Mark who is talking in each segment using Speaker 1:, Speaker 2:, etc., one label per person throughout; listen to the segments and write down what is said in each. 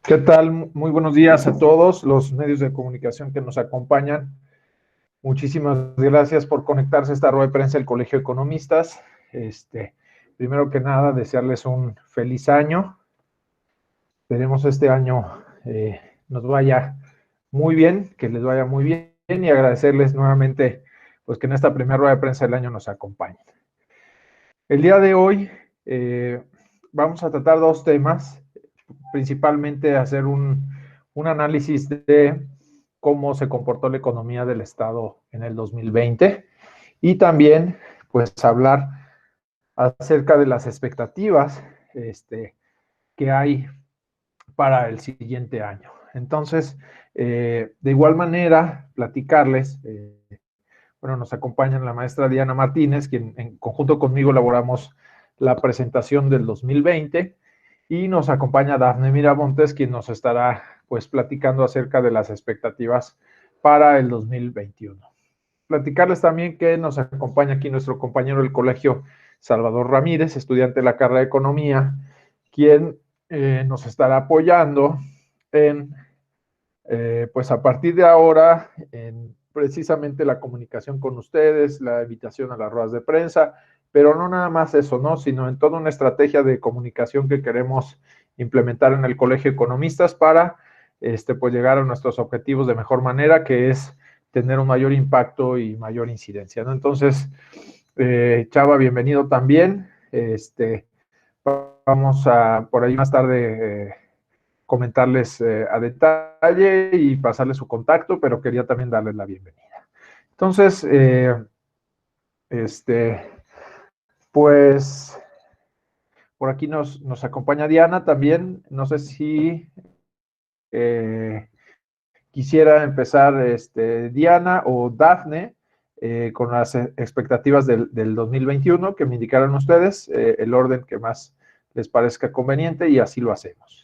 Speaker 1: ¿Qué tal? Muy buenos días a todos los medios de comunicación que nos acompañan. Muchísimas gracias por conectarse a esta rueda de prensa del Colegio de Economistas. Primero que nada, desearles un feliz año. Esperemos este año nos vaya muy bien, que les vaya muy bien y agradecerles nuevamente pues que en esta primera rueda de prensa del año nos acompañen. El día de hoy vamos a tratar dos temas, principalmente hacer un análisis de cómo se comportó la economía del Estado en el 2020 y también pues hablar acerca de las expectativas que hay para el siguiente año. Entonces, de igual manera, platicarles, bueno, nos acompaña la maestra Diana Martínez, quien en conjunto conmigo elaboramos la presentación del 2020, y nos acompaña Dafne Miramontes, quien nos estará pues platicando acerca de las expectativas para el 2021. Platicarles también que nos acompaña aquí nuestro compañero del colegio, Salvador Ramírez, estudiante de la carrera de Economía, quien nos estará apoyando en, pues a partir de ahora, en precisamente la comunicación con ustedes, la invitación a las ruedas de prensa, pero no nada más eso, ¿no? Sino en toda una estrategia de comunicación que queremos implementar en el Colegio de Economistas para pues llegar a nuestros objetivos de mejor manera, que es tener un mayor impacto y mayor incidencia, ¿no? Entonces, Chava, bienvenido también. Vamos a por ahí más tarde comentarles a detalle y pasarles su contacto, pero quería también darles la bienvenida. Entonces, pues por aquí nos acompaña Diana también. No sé si quisiera empezar Diana o Dafne con las expectativas del 2021 que me indicaron ustedes, el orden que más les parezca conveniente y así lo hacemos.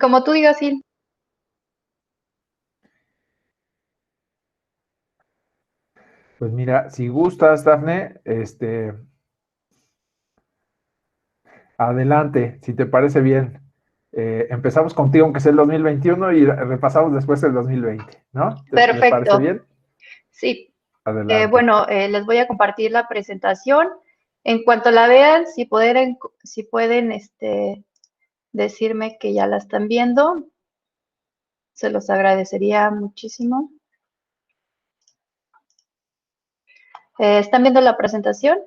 Speaker 2: Como tú digas, sí.
Speaker 1: Pues mira, si gustas, Dafne, adelante, si te parece bien. Empezamos contigo, aunque sea el 2021, y repasamos después el 2020, ¿no? ¿Te parece
Speaker 2: Perfecto.
Speaker 1: bien?
Speaker 2: Sí.
Speaker 1: Adelante.
Speaker 2: Bueno, les voy a compartir la presentación. En cuanto la vean, si pueden decirme que ya la están viendo, se los agradecería muchísimo. ¿Están viendo la presentación?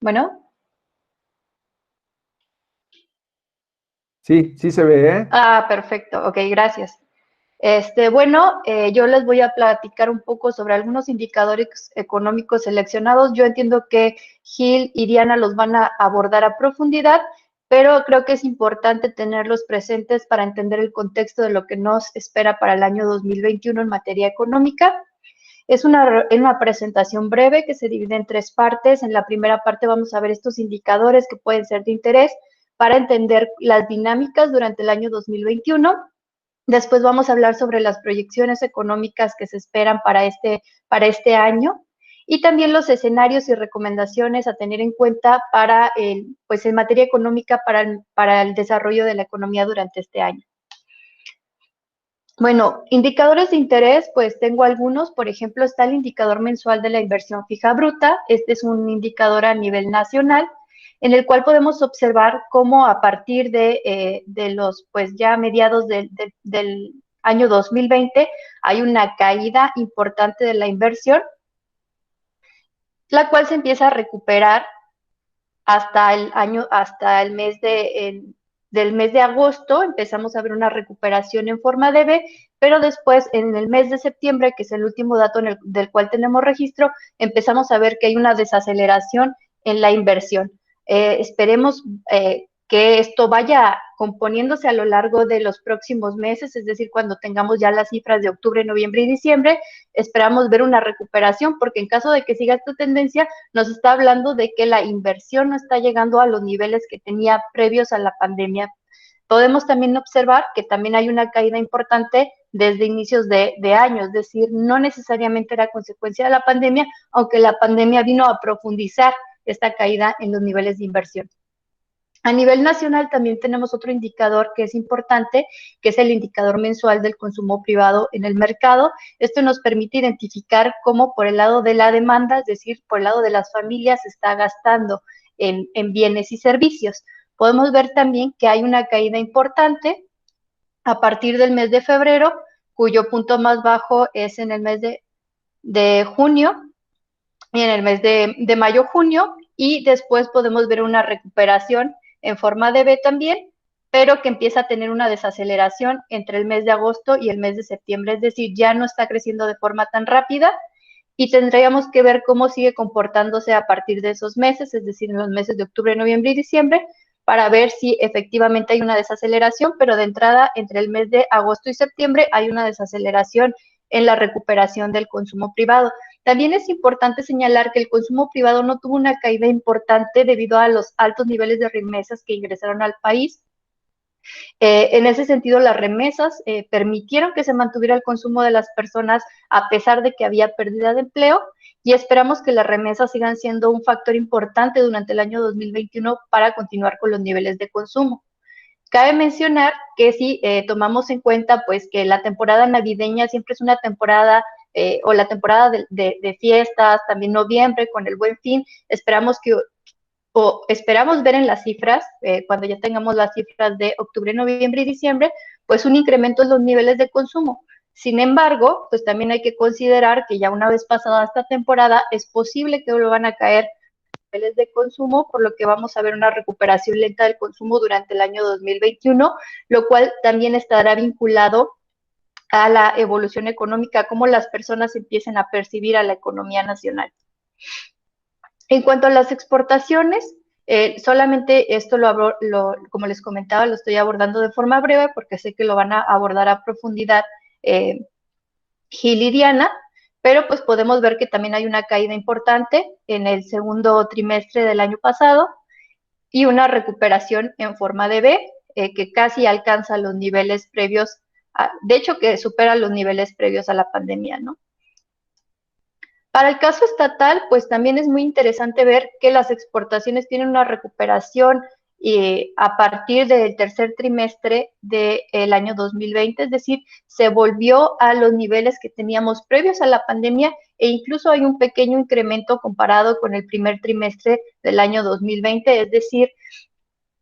Speaker 2: Bueno.
Speaker 1: Sí, sí se ve, ¿eh?
Speaker 2: Ah, perfecto. Ok, gracias. Yo les voy a platicar un poco sobre algunos indicadores económicos seleccionados. Yo entiendo que Gil y Diana los van a abordar a profundidad, pero creo que es importante tenerlos presentes para entender el contexto de lo que nos espera para el año 2021 en materia económica. Es una presentación breve que se divide en tres partes. En la primera parte vamos a ver estos indicadores que pueden ser de interés para entender las dinámicas durante el año 2021. Después vamos a hablar sobre las proyecciones económicas que se esperan para este año y también los escenarios y recomendaciones a tener en cuenta pues en materia económica para el desarrollo de la economía durante este año. Bueno, indicadores de interés, pues tengo algunos. Por ejemplo, está el indicador mensual de la inversión fija bruta. Este es un indicador a nivel nacional en el cual podemos observar cómo a partir de los, pues ya mediados del año 2020, hay una caída importante de la inversión, la cual se empieza a recuperar hasta el del mes de agosto. Empezamos a ver una recuperación en forma de V, pero después en el mes de septiembre, que es el último dato del cual tenemos registro, empezamos a ver que hay una desaceleración en la inversión. Esperemos que esto vaya componiéndose a lo largo de los próximos meses, es decir, cuando tengamos ya las cifras de octubre, noviembre y diciembre, esperamos ver una recuperación, porque en caso de que siga esta tendencia, nos está hablando de que la inversión no está llegando a los niveles que tenía previos a la pandemia podemos también observar que también hay una caída importante desde inicios de año, es decir, no necesariamente era consecuencia de la pandemia, aunque la pandemia vino a profundizar esta caída en los niveles de inversión. A nivel nacional también tenemos otro indicador que es importante, que es el indicador mensual del consumo privado en el mercado. Esto nos permite identificar cómo por el lado de la demanda, es decir, por el lado de las familias, se está gastando en bienes y servicios. Podemos ver también que hay una caída importante a partir del mes de febrero, cuyo punto más bajo es en el mes de junio, y en el mes de mayo-junio, y después podemos ver una recuperación en forma de V también, pero que empieza a tener una desaceleración entre el mes de agosto y el mes de septiembre, es decir, ya no está creciendo de forma tan rápida, y tendríamos que ver cómo sigue comportándose a partir de esos meses, es decir, en los meses de octubre, noviembre y diciembre, para ver si efectivamente hay una desaceleración, pero de entrada, entre el mes de agosto y septiembre, hay una desaceleración en la recuperación del consumo privado. También es importante señalar que el consumo privado no tuvo una caída importante debido a los altos niveles de remesas que ingresaron al país. En ese sentido, las remesas permitieron que se mantuviera el consumo de las personas a pesar de que había pérdida de empleo, y esperamos que las remesas sigan siendo un factor importante durante el año 2021 para continuar con los niveles de consumo. Cabe mencionar que si tomamos en cuenta pues que la temporada navideña siempre es una temporada o la temporada de fiestas, también noviembre con el Buen Fin, esperamos ver en las cifras, cuando ya tengamos las cifras de octubre, noviembre y diciembre, pues un incremento en los niveles de consumo. Sin embargo, pues también hay que considerar que ya una vez pasada esta temporada, es posible que vuelvan a caer niveles de consumo, por lo que vamos a ver una recuperación lenta del consumo durante el año 2021, lo cual también estará vinculado a la evolución económica, cómo las personas empiecen a percibir a la economía nacional. En cuanto a las exportaciones, solamente esto como les comentaba, lo estoy abordando de forma breve porque sé que lo van a abordar a profundidad Gil y Diana, pero pues podemos ver que también hay una caída importante en el segundo trimestre del año pasado y una recuperación en forma de V, que casi alcanza los niveles previos, de hecho que supera los niveles previos a la pandemia, ¿no? Para el caso estatal, pues también es muy interesante ver que las exportaciones tienen una recuperación a partir del tercer trimestre del año 2020, es decir, se volvió a los niveles que teníamos previos a la pandemia, e incluso hay un pequeño incremento comparado con el primer trimestre del año 2020, es decir,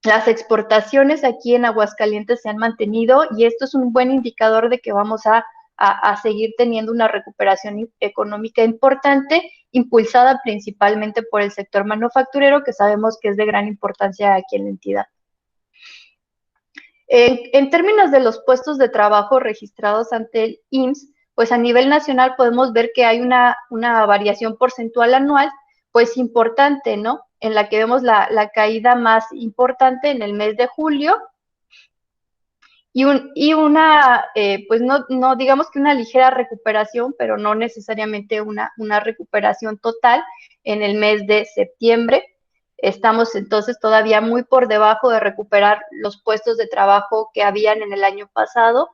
Speaker 2: las exportaciones aquí en Aguascalientes se han mantenido, y esto es un buen indicador de que vamos a seguir teniendo una recuperación económica importante, impulsada principalmente por el sector manufacturero, que sabemos que es de gran importancia aquí en la entidad. En términos de los puestos de trabajo registrados ante el IMSS, pues a nivel nacional podemos ver que hay una variación porcentual anual, pues importante, ¿no? En la que vemos la caída más importante en el mes de julio, y una, pues no digamos que una ligera recuperación, pero no necesariamente una recuperación total en el mes de septiembre. Estamos entonces todavía muy por debajo de recuperar los puestos de trabajo que habían en el año pasado.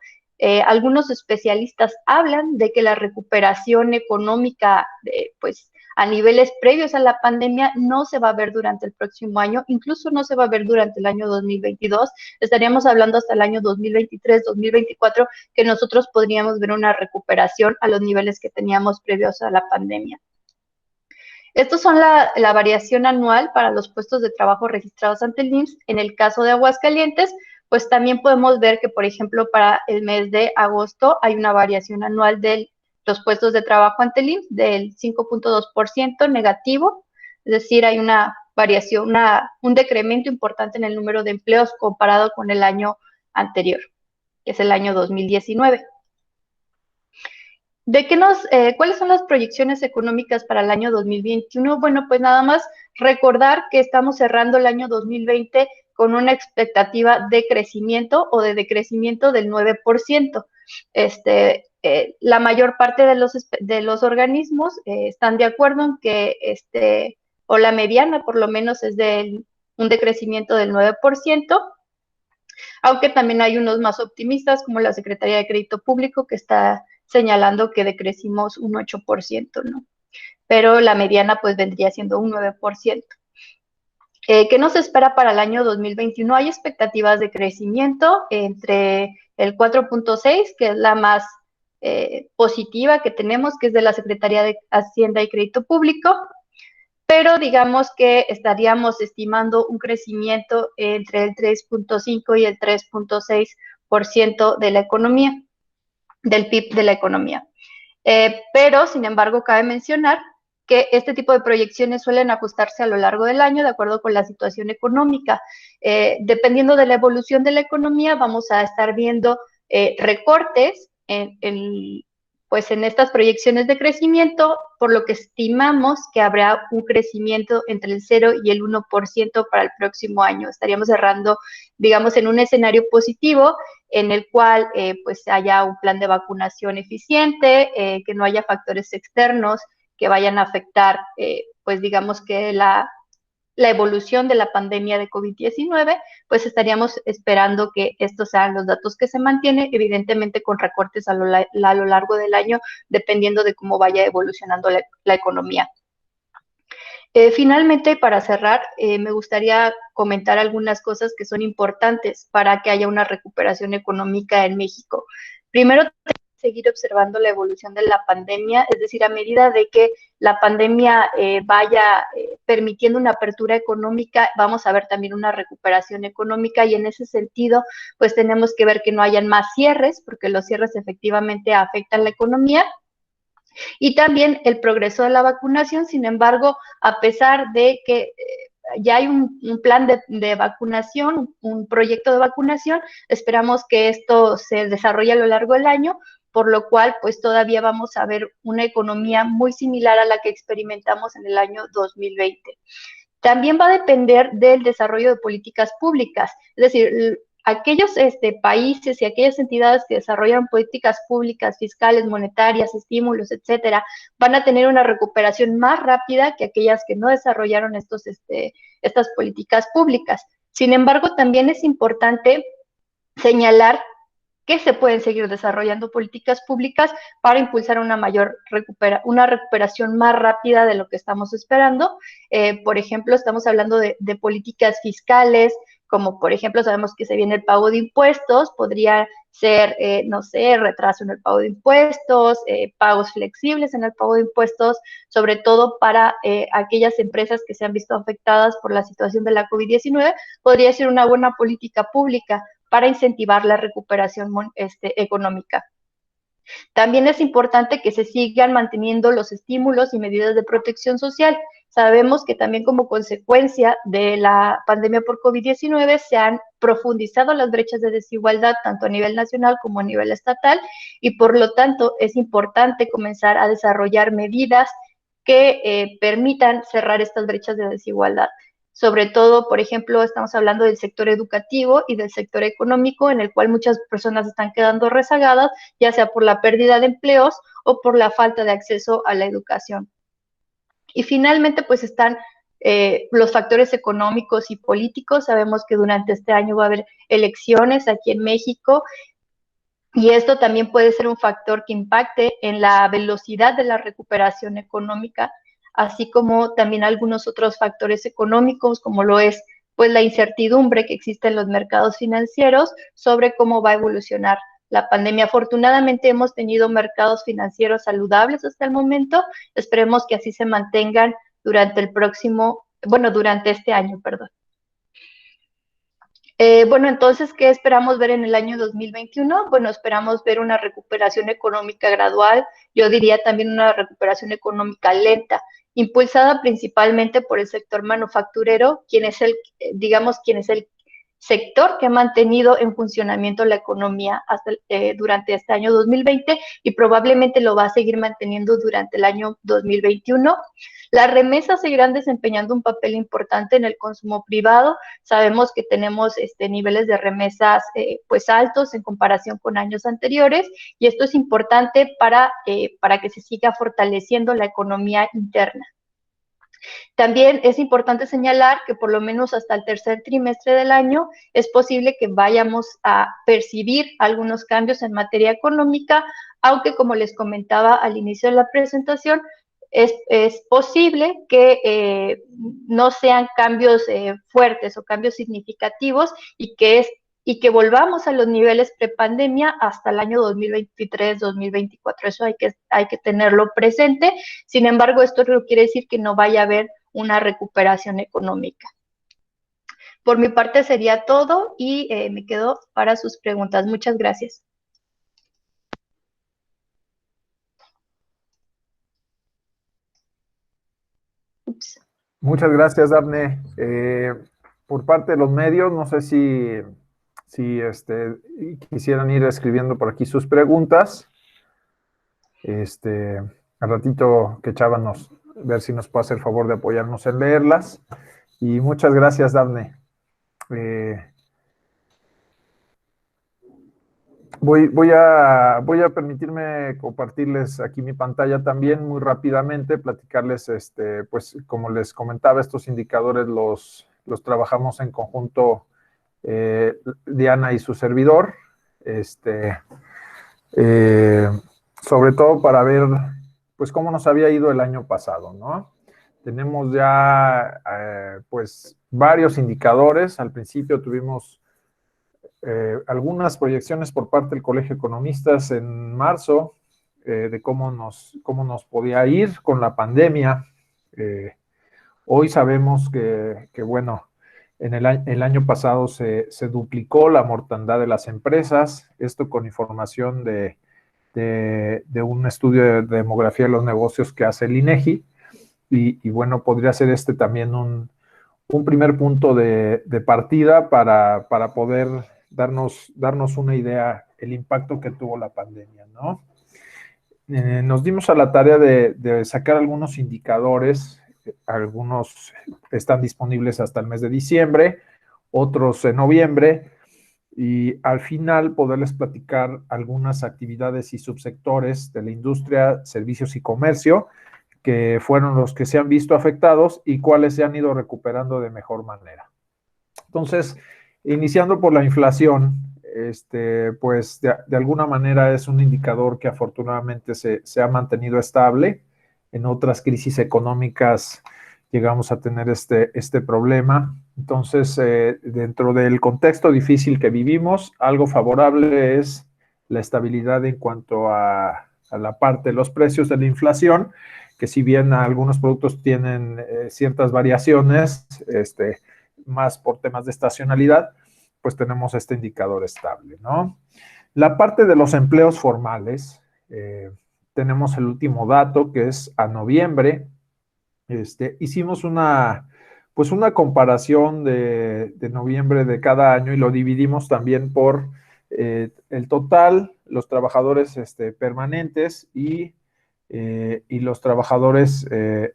Speaker 2: Algunos especialistas hablan de que la recuperación económica, pues a niveles previos a la pandemia, no se va a ver durante el próximo año, incluso no se va a ver durante el año 2022, estaríamos hablando hasta el año 2023, 2024, que nosotros podríamos ver una recuperación a los niveles que teníamos previos a la pandemia. Estos son la variación anual para los puestos de trabajo registrados ante el IMSS. En el caso de Aguascalientes, pues también podemos ver que, por ejemplo, para el mes de agosto hay una variación anual de los puestos de trabajo ante el IMSS del 5.2% negativo, es decir, hay una variación, un decremento importante en el número de empleos comparado con el año anterior, que es el año 2019. ¿Cuáles son las proyecciones económicas para el año 2021? Bueno, pues nada más recordar que estamos cerrando el año 2020 con una expectativa de crecimiento o de decrecimiento del 9%. La mayor parte de los organismos están de acuerdo en que, o la mediana por lo menos, es de un decrecimiento del 9%. aunque también hay unos más optimistas, como la Secretaría de Crédito Público, que está señalando que decrecimos un 8%, ¿no? Pero la mediana pues vendría siendo un 9%. ¿Qué nos espera para el año 2021? Hay expectativas de crecimiento entre el 4.6, que es la más positiva que tenemos, que es de la Secretaría de Hacienda y Crédito Público, pero digamos que estaríamos estimando un crecimiento entre el 3.5 y el 3.6% de la economía, del PIB de la economía. Pero, sin embargo, cabe mencionar que este tipo de proyecciones suelen ajustarse a lo largo del año de acuerdo con la situación económica. Dependiendo de la evolución de la economía, vamos a estar viendo recortes pues en estas proyecciones de crecimiento, por lo que estimamos que habrá un crecimiento entre el 0 y el 1% para el próximo año. Estaríamos cerrando, digamos, en un escenario positivo en el cual pues haya un plan de vacunación eficiente, que no haya factores externos que vayan a afectar, pues digamos que la evolución de la pandemia de COVID-19, pues estaríamos esperando que estos sean los datos que se mantienen, evidentemente con recortes a lo largo del año, dependiendo de cómo vaya evolucionando la economía. Finalmente, para cerrar, me gustaría comentar algunas cosas que son importantes para que haya una recuperación económica en México. Primero, seguir observando la evolución de la pandemia, es decir, a medida de que la pandemia vaya permitiendo una apertura económica, vamos a ver también una recuperación económica, y en ese sentido, pues tenemos que ver que no hayan más cierres, porque los cierres efectivamente afectan la economía, y también el progreso de la vacunación. Sin embargo, a pesar de que ya hay un plan de vacunación, un proyecto de vacunación, esperamos que esto se desarrolle a lo largo del año, por lo cual pues todavía vamos a ver una economía muy similar a la que experimentamos en el año 2020. También va a depender del desarrollo de políticas públicas, es decir, aquellos países y aquellas entidades que desarrollan políticas públicas, fiscales, monetarias, estímulos, etcétera, van a tener una recuperación más rápida que aquellas que no desarrollaron estas políticas públicas. Sin embargo, también es importante señalar que se pueden seguir desarrollando políticas públicas para impulsar una recuperación más rápida de lo que estamos esperando. Por ejemplo, estamos hablando de políticas fiscales, como por ejemplo sabemos que se viene el pago de impuestos, podría ser, no sé, retraso en el pago de impuestos, pagos flexibles en el pago de impuestos, sobre todo para aquellas empresas que se han visto afectadas por la situación de la COVID-19, podría ser una buena política pública para incentivar la recuperación económica. También es importante que se sigan manteniendo los estímulos y medidas de protección social. Sabemos que también como consecuencia de la pandemia por COVID-19 se han profundizado las brechas de desigualdad tanto a nivel nacional como a nivel estatal, y por lo tanto es importante comenzar a desarrollar medidas que permitan cerrar estas brechas de desigualdad. Sobre todo, por ejemplo, estamos hablando del sector educativo y del sector económico, en el cual muchas personas están quedando rezagadas, ya sea por la pérdida de empleos o por la falta de acceso a la educación. Y finalmente, pues están los factores económicos y políticos. Sabemos que durante este año va a haber elecciones aquí en México, y esto también puede ser un factor que impacte en la velocidad de la recuperación económica, así como también algunos otros factores económicos, como lo es pues la incertidumbre que existe en los mercados financieros sobre cómo va a evolucionar la pandemia. Afortunadamente hemos tenido mercados financieros saludables hasta el momento, esperemos que así se mantengan durante durante este año, perdón. Bueno, entonces, ¿qué esperamos ver en el año 2021? Bueno, esperamos ver una recuperación económica gradual, yo diría también una recuperación económica lenta, impulsada principalmente por el sector manufacturero, quien es el sector que ha mantenido en funcionamiento la economía durante este año 2020, y probablemente lo va a seguir manteniendo durante el año 2021. Las remesas seguirán desempeñando un papel importante en el consumo privado. Sabemos que tenemos niveles de remesas pues altos en comparación con años anteriores, y esto es importante para que se siga fortaleciendo la economía interna. También es importante señalar que por lo menos hasta el tercer trimestre del año es posible que vayamos a percibir algunos cambios en materia económica, aunque como les comentaba al inicio de la presentación, es posible que no sean cambios fuertes o cambios significativos y que volvamos a los niveles prepandemia hasta el año 2023-2024. Eso hay que tenerlo presente. Sin embargo, esto no quiere decir que no vaya a haber una recuperación económica. Por mi parte sería todo y me quedo para sus preguntas. Muchas gracias.
Speaker 1: Ups. Muchas gracias, Dafne. Por parte de los medios, no sé si quisieran ir escribiendo por aquí sus preguntas. Al ratito que Chava ver si nos puede hacer favor de apoyarnos en leerlas. Y muchas gracias, Dafne. Voy a permitirme compartirles aquí mi pantalla también muy rápidamente, platicarles, pues como les comentaba, estos indicadores los trabajamos en conjunto Diana y su servidor, sobre todo para ver pues cómo nos había ido el año pasado, ¿no? Tenemos ya pues varios indicadores. Al principio tuvimos algunas proyecciones por parte del Colegio de Economistas en marzo de cómo nos podía ir con la pandemia. Hoy sabemos que bueno, el año pasado se duplicó la mortandad de las empresas, esto con información de un estudio de demografía de los negocios que hace el INEGI, y bueno, podría ser también un primer punto de partida para poder darnos una idea el impacto que tuvo la pandemia, ¿no? Nos dimos a la tarea de sacar algunos indicadores, algunos están disponibles hasta el mes de diciembre, otros en noviembre, y al final poderles platicar algunas actividades y subsectores de la industria, servicios y comercio, que fueron los que se han visto afectados y cuáles se han ido recuperando de mejor manera. Entonces, iniciando por la inflación, pues de alguna manera es un indicador que afortunadamente se ha mantenido estable. En otras crisis económicas llegamos a tener este problema. Entonces, dentro del contexto difícil que vivimos, algo favorable es la estabilidad en cuanto a la parte de los precios de la inflación, que si bien algunos productos tienen ciertas variaciones, más por temas de estacionalidad, pues tenemos este indicador estable, ¿no? La parte de los empleos formales, tenemos el último dato que es a noviembre. Hicimos una comparación de noviembre de cada año y lo dividimos también por el total, los trabajadores permanentes y los trabajadores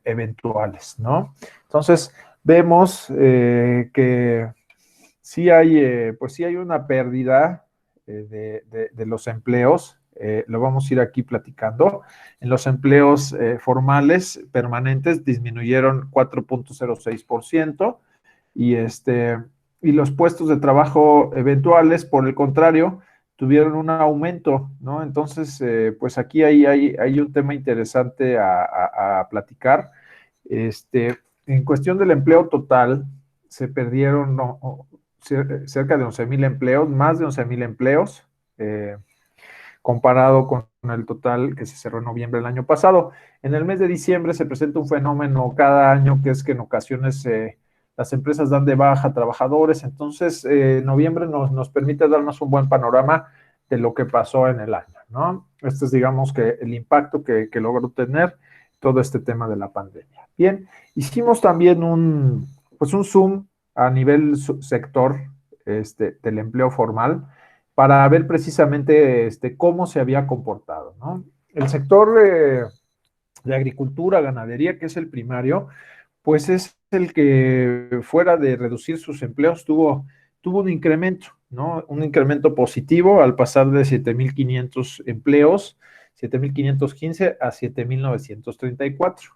Speaker 1: eventuales, ¿no? Entonces, vemos que sí hay una pérdida de los empleos. Lo vamos a ir aquí platicando. En los empleos formales permanentes disminuyeron 4.06%, y los puestos de trabajo eventuales, por el contrario, tuvieron un aumento, ¿no? Entonces, pues aquí hay un tema interesante a platicar. En cuestión del empleo total, se perdieron cerca de 11,000 empleos, más de 11,000 empleos, comparado con el total que se cerró en noviembre del año pasado. En el mes de diciembre se presenta un fenómeno cada año, que es que en ocasiones las empresas dan de baja a trabajadores. Entonces, noviembre nos permite darnos un buen panorama de lo que pasó en el año, ¿no? Este es, digamos, que el impacto que logró tener todo este tema de la pandemia. Bien, hicimos también un zoom a nivel sector del empleo formal para ver precisamente cómo se había comportado, ¿no? El sector de agricultura, ganadería, que es el primario, pues es el que, fuera de reducir sus empleos, tuvo un incremento, ¿no? Un incremento positivo al pasar de 7,500 empleos, 7,515 a 7,934.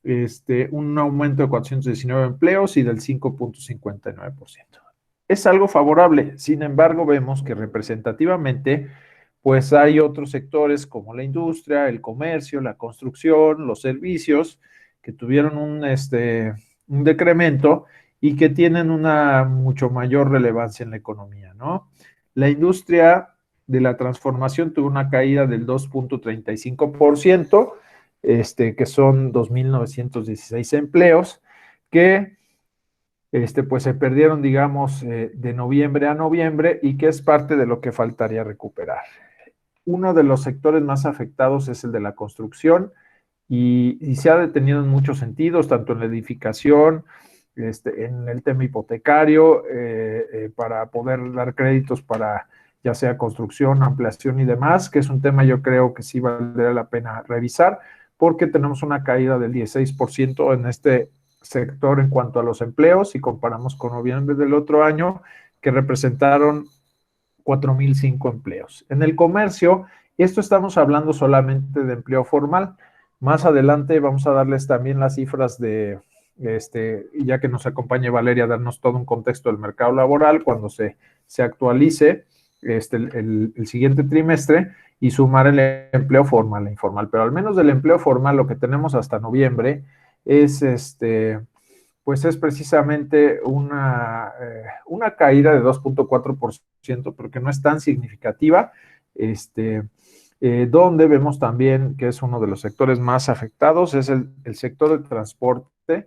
Speaker 1: un aumento de 419 empleos y del 5.59%. Es algo favorable, sin embargo, vemos que representativamente, pues hay otros sectores como la industria, el comercio, la construcción, los servicios, que tuvieron un decremento y que tienen una mucho mayor relevancia en la economía, ¿no? La industria de la transformación tuvo una caída del 2.35%, que son 2.916 empleos, que pues se perdieron, digamos, de noviembre a noviembre y que es parte de lo que faltaría recuperar. Uno de los sectores más afectados es el de la construcción y se ha detenido en muchos sentidos, tanto en la edificación, en el tema hipotecario, para poder dar créditos para ya sea construcción, ampliación y demás, que es un tema yo creo que sí valdría la pena revisar, porque tenemos una caída del 16% en este sector en cuanto a los empleos, si comparamos con noviembre del otro año, que representaron 4.005 empleos. En el comercio, esto estamos hablando solamente de empleo formal. Más adelante vamos a darles también las cifras de, ya que nos acompañe Valeria, darnos todo un contexto del mercado laboral cuando se actualice el siguiente trimestre y sumar el empleo formal e informal. Pero al menos del empleo formal, lo que tenemos hasta noviembre es pues es precisamente una caída de 2.4%, porque no es tan significativa, donde vemos también que es uno de los sectores más afectados, es el sector del transporte,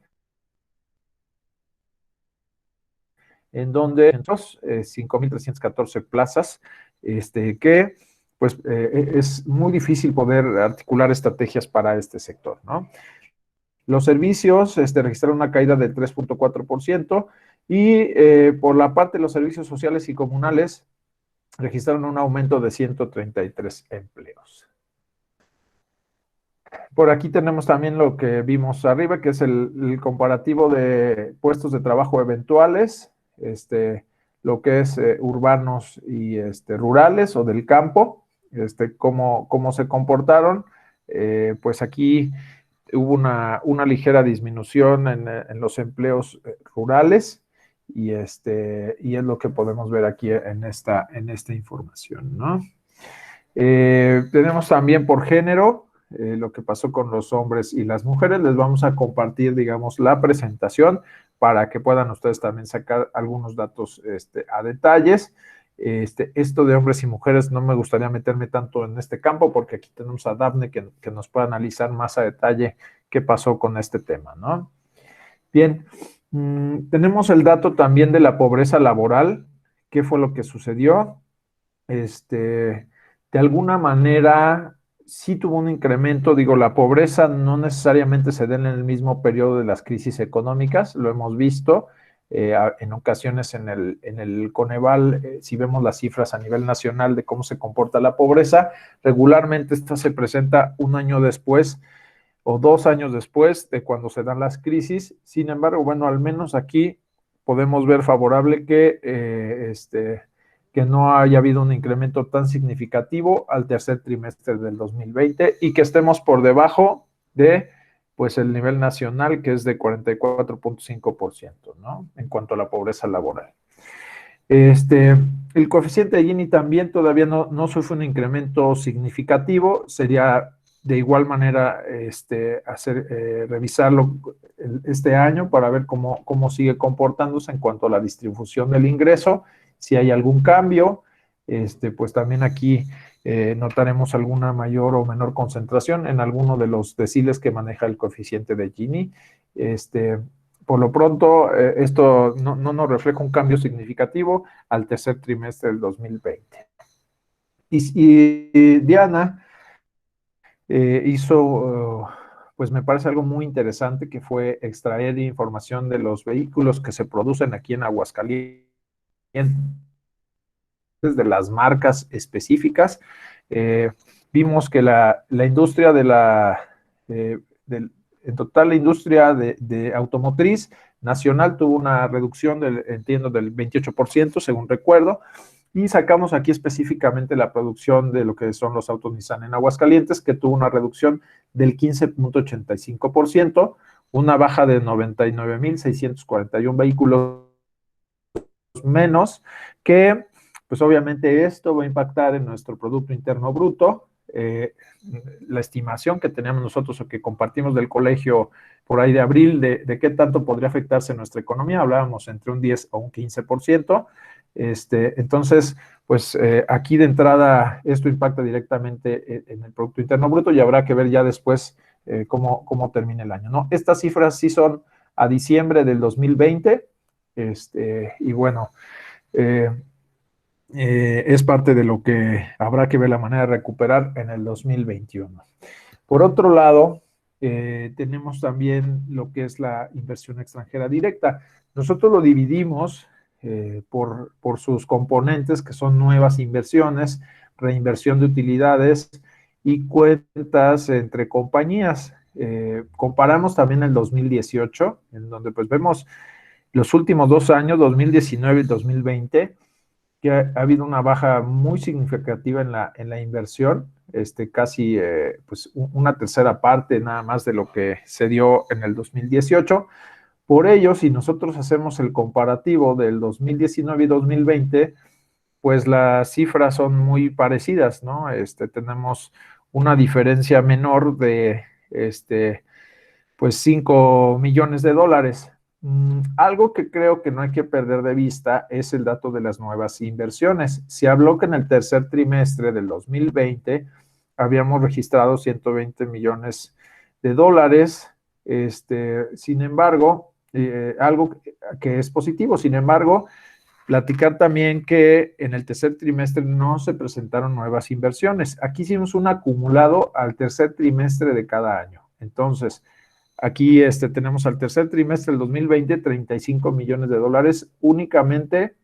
Speaker 1: en donde 5.314 plazas, que pues es muy difícil poder articular estrategias para este sector, ¿no? Los servicios registraron una caída del 3.4% y por la parte de los servicios sociales y comunales registraron un aumento de 133 empleos. Por aquí tenemos también lo que vimos arriba, que es el comparativo de puestos de trabajo eventuales, lo que es urbanos y rurales o del campo, cómo se comportaron. Pues aquí hubo una ligera disminución en los empleos rurales y es lo que podemos ver aquí en esta información, ¿no? Tenemos también por género lo que pasó con los hombres y las mujeres. Les vamos a compartir, digamos, la presentación para que puedan ustedes también sacar algunos datos a detalles. Esto de hombres y mujeres no me gustaría meterme tanto en este campo porque aquí tenemos a Dafne que nos puede analizar más a detalle qué pasó con este tema, ¿no? Bien, tenemos el dato también de la pobreza laboral, qué fue lo que sucedió. De alguna manera sí tuvo un incremento, digo, la pobreza no necesariamente se da en el mismo periodo de las crisis económicas, lo hemos visto en ocasiones en el Coneval, si vemos las cifras a nivel nacional de cómo se comporta la pobreza, regularmente esta se presenta un año después o 2 años después de cuando se dan las crisis. Sin embargo, bueno, al menos aquí podemos ver favorable que no haya habido un incremento tan significativo al tercer trimestre del 2020 y que estemos por debajo de pues el nivel nacional, que es de 44.5%, ¿no? En cuanto a la pobreza laboral. El coeficiente de Gini también todavía no sufre un incremento significativo, sería de igual manera revisarlo este año para ver cómo sigue comportándose en cuanto a la distribución del ingreso, si hay algún cambio, pues también aquí notaremos alguna mayor o menor concentración en alguno de los deciles que maneja el coeficiente de Gini. Por lo pronto, esto no nos refleja un cambio significativo al tercer trimestre del 2020. Y Diana hizo, pues me parece algo muy interesante, que fue extraer información de los vehículos que se producen aquí en Aguascalientes, de las marcas específicas. Vimos que la industria en total la industria de automotriz nacional tuvo una reducción del 28%, según recuerdo. y sacamos aquí específicamente la producción de lo que son los autos Nissan en Aguascalientes, que tuvo una reducción del 15.85%, una baja de 99.641 vehículos menos, que pues obviamente esto va a impactar en nuestro Producto Interno Bruto. La estimación que teníamos nosotros o que compartimos del colegio por ahí de abril de qué tanto podría afectarse nuestra economía, hablábamos entre un 10 o un 15%. Entonces, pues aquí de entrada esto impacta directamente en el Producto Interno Bruto y habrá que ver ya después cómo termina el año, ¿no? Estas cifras sí son a diciembre del 2020, y bueno, es parte de lo que habrá que ver la manera de recuperar en el 2021. Por otro lado, tenemos también lo que es la inversión extranjera directa. Nosotros lo dividimos por sus componentes, que son nuevas inversiones, reinversión de utilidades y cuentas entre compañías. Comparamos también el 2018, en donde pues vemos los últimos 2 años, 2019 y 2020, que ha habido una baja muy significativa en la inversión, casi pues una tercera parte nada más de lo que se dio en el 2018. Por ello, si nosotros hacemos el comparativo del 2019 y 2020, pues las cifras son muy parecidas, ¿no? Tenemos una diferencia menor de pues 5 millones de dólares. Algo que creo que no hay que perder de vista es el dato de las nuevas inversiones. Se habló que en el tercer trimestre del 2020 habíamos registrado 120 millones de dólares. Sin embargo, algo que es positivo, sin embargo, platicar también que en el tercer trimestre no se presentaron nuevas inversiones. Aquí hicimos un acumulado al tercer trimestre de cada año. Entonces, aquí tenemos al tercer trimestre del 2020 35 millones de dólares únicamente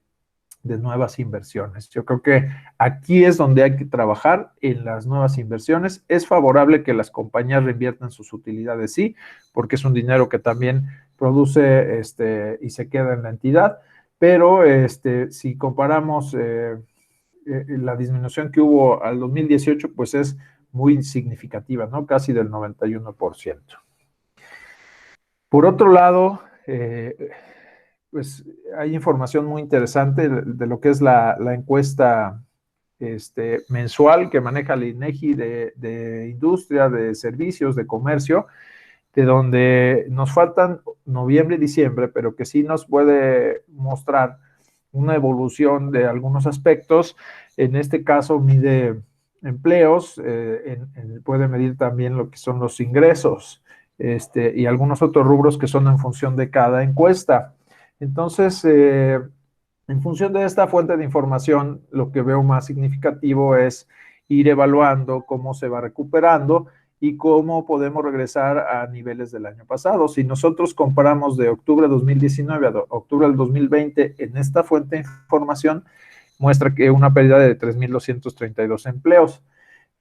Speaker 1: de nuevas inversiones. Yo creo que aquí es donde hay que trabajar en las nuevas inversiones. Es favorable que las compañías reinviertan sus utilidades, sí, porque es un dinero que también produce y se queda en la entidad, pero si comparamos la disminución que hubo al 2018, pues es muy significativa, ¿no? Casi del 91%. Por otro lado, pues hay información muy interesante de lo que es la encuesta mensual que maneja el INEGI de industria, de servicios, de comercio, de donde nos faltan noviembre y diciembre, pero que sí nos puede mostrar una evolución de algunos aspectos. En este caso mide empleos, puede medir también lo que son los ingresos, y algunos otros rubros que son en función de cada encuesta. Entonces, en función de esta fuente de información, lo que veo más significativo es ir evaluando cómo se va recuperando y cómo podemos regresar a niveles del año pasado. Si nosotros comparamos de octubre de 2019 a octubre del 2020 en esta fuente de información, muestra que una pérdida de 3.232 empleos.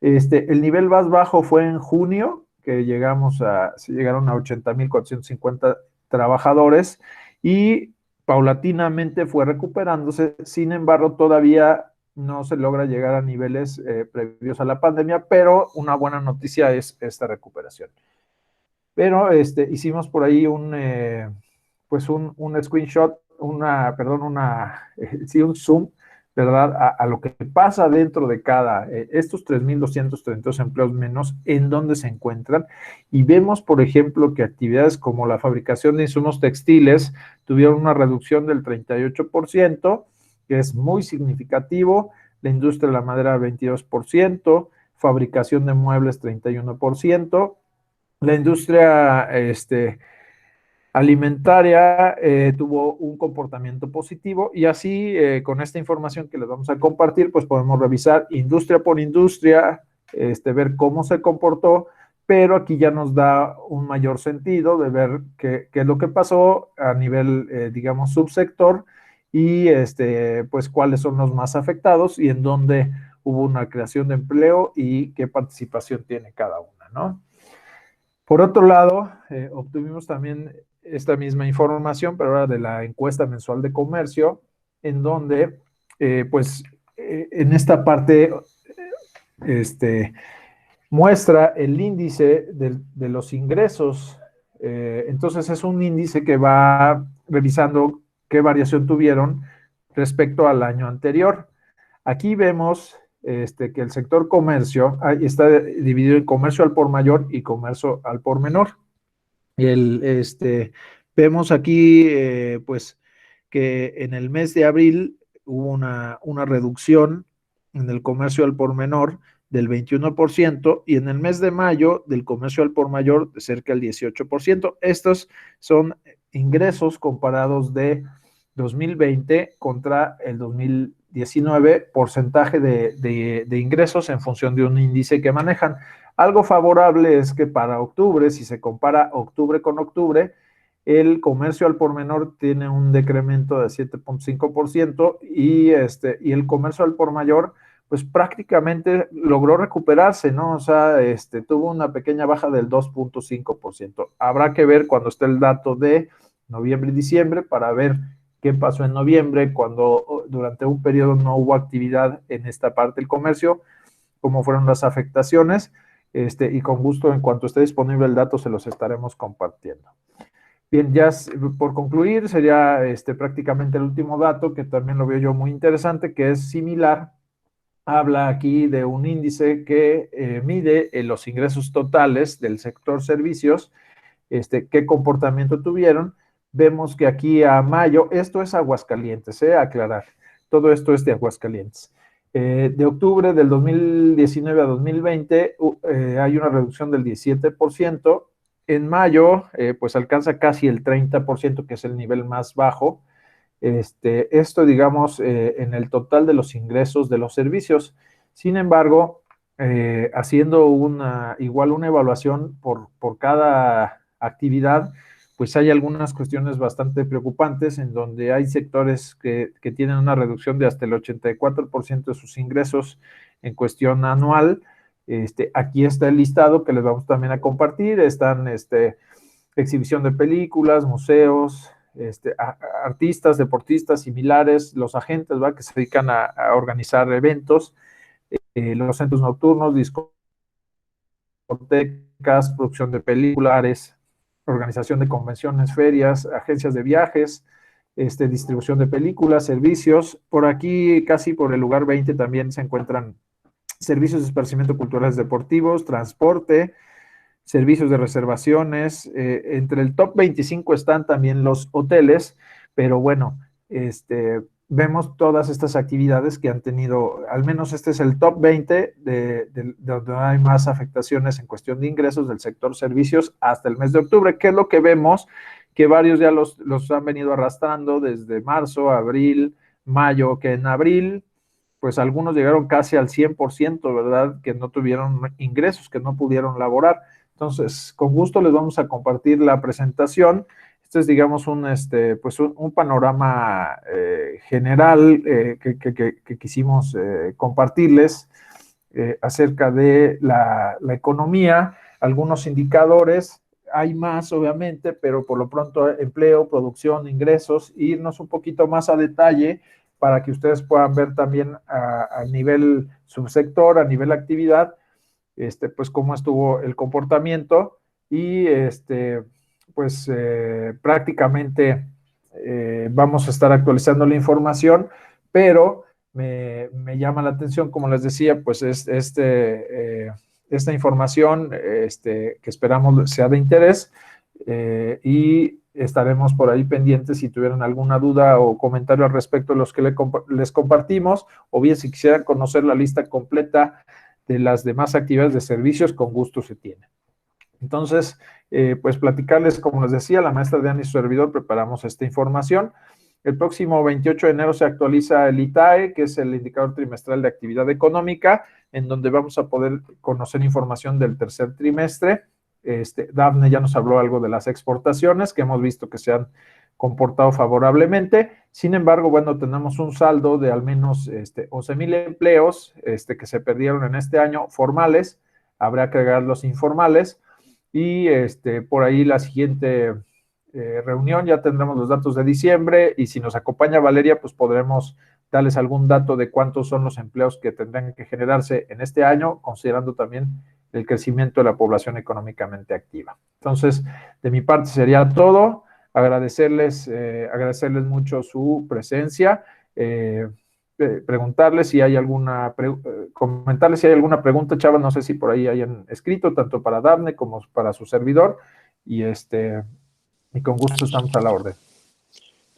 Speaker 1: El nivel más bajo fue en junio, que se llegaron a 80.450 trabajadores y paulatinamente fue recuperándose. Sin embargo, todavía no se logra llegar a niveles previos a la pandemia, pero una buena noticia es esta recuperación. Pero hicimos por ahí un screenshot, un zoom, ¿verdad? A lo que pasa dentro de estos 3.232 empleos menos, en dónde se encuentran. Y vemos, por ejemplo, que actividades como la fabricación de insumos textiles tuvieron una reducción del 38%, que es muy significativo. La industria de la madera, 22%, fabricación de muebles, 31%. La industria alimentaria tuvo un comportamiento positivo y así con esta información que les vamos a compartir, pues podemos revisar industria por industria, ver cómo se comportó, pero aquí ya nos da un mayor sentido de ver qué es lo que pasó a nivel, digamos, subsector y pues cuáles son los más afectados y en dónde hubo una creación de empleo y qué participación tiene cada una, ¿no? Por otro lado, obtuvimos también esta misma información, pero ahora de la encuesta mensual de comercio, en donde pues en esta parte muestra el índice de los ingresos. Entonces es un índice que va revisando qué variación tuvieron respecto al año anterior. Aquí vemos que el sector comercio está dividido en comercio al por mayor y comercio al por menor. Vemos aquí, pues, que en el mes de abril hubo una reducción en el comercio al por menor del 21% y en el mes de mayo del comercio al por mayor de cerca del 18%. Estos son ingresos comparados de 2020 contra el 2019, porcentaje de ingresos en función de un índice que manejan. Algo favorable es que para octubre, si se compara octubre con octubre, el comercio al por menor tiene un decremento de 7.5% y el comercio al por mayor pues prácticamente logró recuperarse, ¿no? O sea, tuvo una pequeña baja del 2.5%. Habrá que ver cuando esté el dato de noviembre y diciembre para ver qué pasó en noviembre, cuando durante un periodo no hubo actividad en esta parte del comercio, cómo fueron las afectaciones, y con gusto, en cuanto esté disponible el dato, se los estaremos compartiendo. Bien, ya por concluir, sería prácticamente el último dato, que también lo veo yo muy interesante, que es similar. Habla aquí de un índice que mide los ingresos totales del sector servicios, qué comportamiento tuvieron. Vemos que aquí a mayo, esto es Aguascalientes, aclarar, todo esto es de Aguascalientes. De octubre del 2019 a 2020 hay una reducción del 17%. En mayo, pues alcanza casi el 30%, que es el nivel más bajo. Esto, digamos, en el total de los ingresos de los servicios. Sin embargo, haciendo igual una evaluación por cada actividad, pues hay algunas cuestiones bastante preocupantes en donde hay sectores que tienen una reducción de hasta el 84% de sus ingresos en cuestión anual. Aquí está el listado que les vamos también a compartir. Están exhibición de películas, museos, artistas, deportistas similares, los agentes, ¿va?, que se dedican a organizar eventos, los centros nocturnos, discotecas, producción de películas, organización de convenciones, ferias, agencias de viajes, distribución de películas, servicios. Por aquí, casi por el lugar 20, también se encuentran servicios de esparcimiento culturales deportivos, transporte, servicios de reservaciones. Entre el top 25 están también los hoteles, pero bueno, vemos todas estas actividades que han tenido, al menos este es el top 20 de donde hay más afectaciones en cuestión de ingresos del sector servicios hasta el mes de octubre, que es lo que vemos que varios ya los han venido arrastrando desde marzo, abril, mayo, que en abril pues algunos llegaron casi al 100%, ¿verdad? Que no tuvieron ingresos, que no pudieron laborar. Entonces, con gusto les vamos a compartir la presentación. Este es, digamos, pues un panorama general que quisimos compartirles acerca de la economía, algunos indicadores. Hay más, obviamente, pero por lo pronto empleo, producción, ingresos, irnos un poquito más a detalle para que ustedes puedan ver también a nivel subsector, a nivel actividad, pues cómo estuvo el comportamiento y pues prácticamente vamos a estar actualizando la información, pero me llama la atención, como les decía, pues esta información que esperamos sea de interés y estaremos por ahí pendientes si tuvieran alguna duda o comentario al respecto de los que les compartimos, o bien si quisieran conocer la lista completa de las demás actividades de servicios, con gusto se tiene. Entonces, pues platicarles, como les decía, la maestra Diana y su servidor preparamos esta información. El próximo 28 de enero se actualiza el ITAE, que es el indicador trimestral de actividad económica, en donde vamos a poder conocer información del tercer trimestre. Dafne ya nos habló algo de las exportaciones, que hemos visto que se han comportado favorablemente. Sin embargo, bueno, tenemos un saldo de al menos 11,000 empleos que se perdieron en este año formales. Habrá que agregar los informales. Y por ahí la siguiente reunión ya tendremos los datos de diciembre, y si nos acompaña Valeria, pues podremos darles algún dato de cuántos son los empleos que tendrán que generarse en este año, considerando también el crecimiento de la población económicamente activa. Entonces, de mi parte sería todo. Agradecerles mucho su presencia, preguntarles si hay comentarles si hay alguna pregunta, Chava, no sé si por ahí hayan escrito, tanto para Dafne como para su servidor, y con gusto estamos a la orden.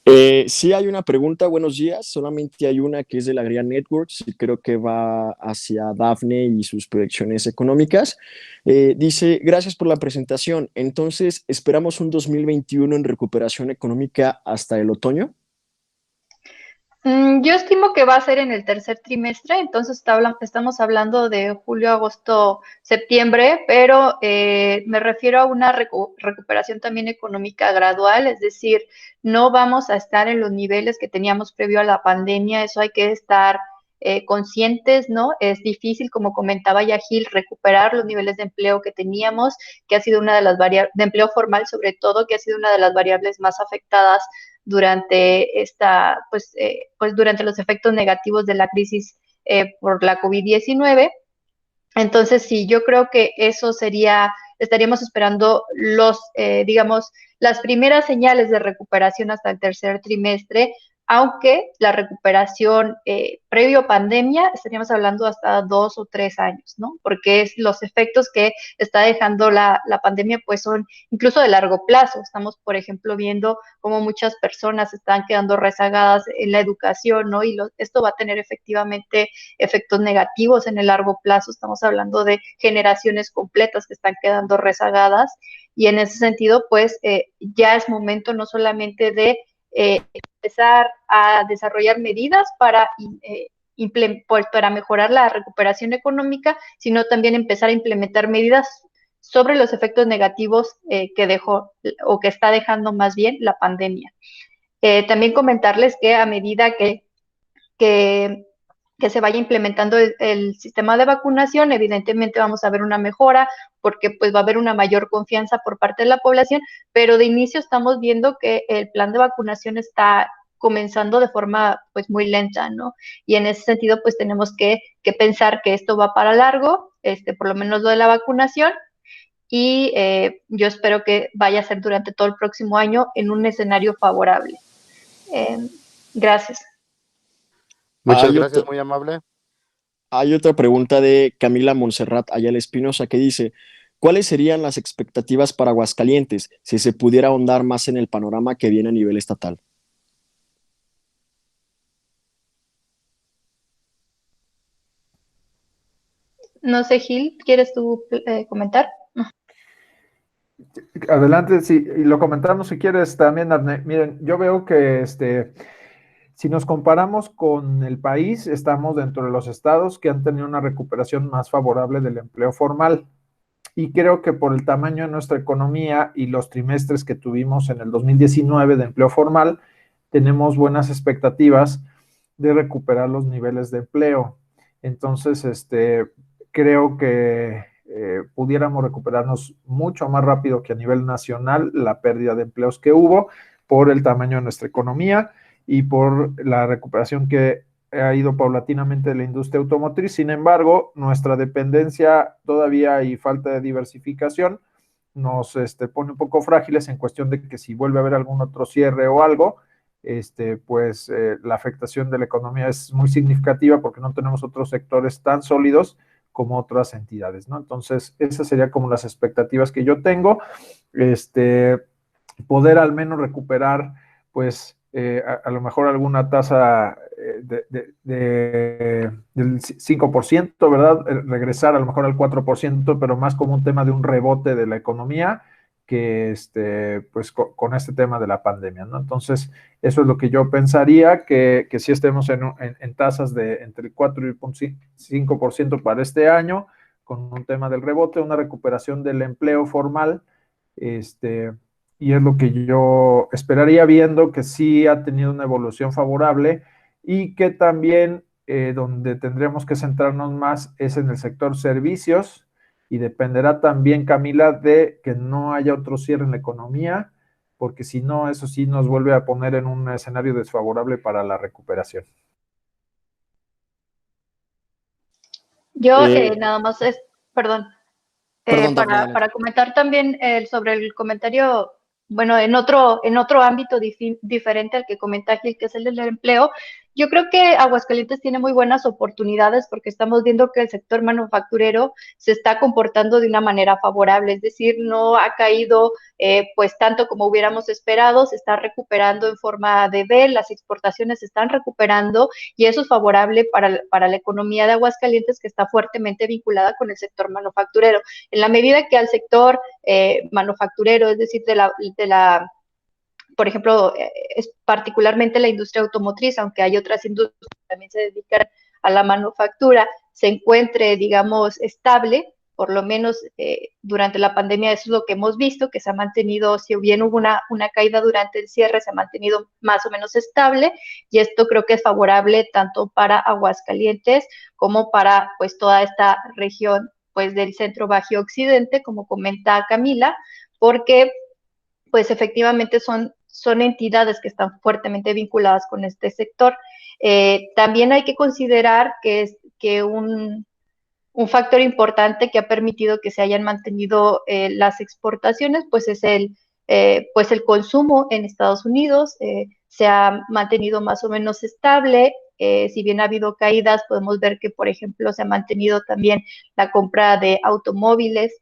Speaker 3: Sí hay una pregunta, buenos días, solamente hay una que es de la Gria Networks y creo que va hacia Dafne y sus proyecciones económicas. Dice, gracias por la presentación. Entonces, ¿esperamos un 2021 en recuperación económica hasta el otoño?
Speaker 2: Yo estimo que va a ser en el tercer trimestre, entonces estamos hablando de julio, agosto, septiembre, pero me refiero a una recuperación también económica gradual, es decir, no vamos a estar en los niveles que teníamos previo a la pandemia, eso hay que estar conscientes, ¿no? Es difícil, como comentaba ya Gil, recuperar los niveles de empleo que teníamos, que ha sido una de las variables, de empleo formal sobre todo, que ha sido una de las variables más afectadas durante durante los efectos negativos de la crisis por la COVID-19. Entonces, sí, yo creo que eso estaríamos esperando digamos, las primeras señales de recuperación hasta el tercer trimestre, aunque la recuperación previo pandemia estaríamos hablando hasta 2 o 3 años, ¿no? Porque los efectos que está dejando la pandemia pues son incluso de largo plazo. Estamos, por ejemplo, viendo cómo muchas personas están quedando rezagadas en la educación, ¿no? Y esto va a tener efectivamente efectos negativos en el largo plazo. Estamos hablando de generaciones completas que están quedando rezagadas y en ese sentido, pues ya es momento no solamente de empezar a desarrollar medidas para mejorar la recuperación económica, sino también empezar a implementar medidas sobre los efectos negativos que dejó o que está dejando más bien la pandemia. También comentarles que a medida que se vaya implementando el sistema de vacunación, evidentemente vamos a ver una mejora porque pues va a haber una mayor confianza por parte de la población, pero de inicio estamos viendo que el plan de vacunación está comenzando de forma pues muy lenta, ¿no? Y en ese sentido pues tenemos que pensar que esto va para largo, por lo menos lo de la vacunación, y yo espero que vaya a ser durante todo el próximo año en un escenario favorable. Gracias.
Speaker 4: Muchas gracias, muy amable.
Speaker 3: Hay otra pregunta de Camila Montserrat Ayala Espinosa que dice, ¿cuáles serían las expectativas para Aguascalientes si se pudiera ahondar más en el panorama que viene a nivel estatal?
Speaker 2: No sé, Gil, ¿quieres tú comentar?
Speaker 1: Adelante, sí, y lo comentamos si quieres también, Arne. Miren, yo veo que si nos comparamos con el país, estamos dentro de los estados que han tenido una recuperación más favorable del empleo formal. Y creo que por el tamaño de nuestra economía y los trimestres que tuvimos en el 2019 de empleo formal, tenemos buenas expectativas de recuperar los niveles de empleo. Entonces, creo que pudiéramos recuperarnos mucho más rápido que a nivel nacional la pérdida de empleos que hubo por el tamaño de nuestra economía y por la recuperación que ha ido paulatinamente de la industria automotriz. Sin embargo, nuestra dependencia todavía y falta de diversificación nos pone un poco frágiles en cuestión de que si vuelve a haber algún otro cierre o algo, la afectación de la economía es muy significativa porque no tenemos otros sectores tan sólidos como otras entidades, ¿no? Entonces, esas serían como las expectativas que yo tengo, poder al menos recuperar, pues, a lo mejor alguna tasa del 5%, ¿verdad? Regresar a lo mejor al 4%, pero más como un tema de un rebote de la economía que pues con este tema de la pandemia, ¿no? Entonces, eso es lo que yo pensaría, que sí estemos en tasas de entre el 4 y el 5% para este año, con un tema del rebote, una recuperación del empleo formal, y es lo que yo esperaría, viendo que sí ha tenido una evolución favorable y que también donde tendremos que centrarnos más es en el sector servicios, y dependerá también, Camila, de que no haya otro cierre en la economía, porque si no, eso sí nos vuelve a poner en un escenario desfavorable para la recuperación.
Speaker 2: Yo nada más perdón,
Speaker 3: Perdón, Dafne,
Speaker 2: para comentar también sobre el comentario, bueno, en otro ámbito diferente al que comenta Gil, que es el del empleo. Yo creo que Aguascalientes tiene muy buenas oportunidades porque estamos viendo que el sector manufacturero se está comportando de una manera favorable, es decir, no ha caído pues tanto como hubiéramos esperado, se está recuperando en forma de V, las exportaciones se están recuperando y eso es favorable para la economía de Aguascalientes, que está fuertemente vinculada con el sector manufacturero. En la medida que al sector manufacturero, es decir, por ejemplo, es particularmente la industria automotriz, aunque hay otras industrias que también se dedican a la manufactura, se encuentre, digamos, estable, por lo menos durante la pandemia eso es lo que hemos visto, que se ha mantenido, si bien hubo una caída durante el cierre, se ha mantenido más o menos estable, y esto creo que es favorable tanto para Aguascalientes como para pues toda esta región pues del centro bajo occidente, como comenta Camila, porque pues efectivamente son entidades que están fuertemente vinculadas con este sector. También hay que considerar que un factor importante que ha permitido que se hayan mantenido las exportaciones, pues es pues el consumo en Estados Unidos, se ha mantenido más o menos estable. Si bien ha habido caídas, podemos ver que, por ejemplo, se ha mantenido también la compra de automóviles,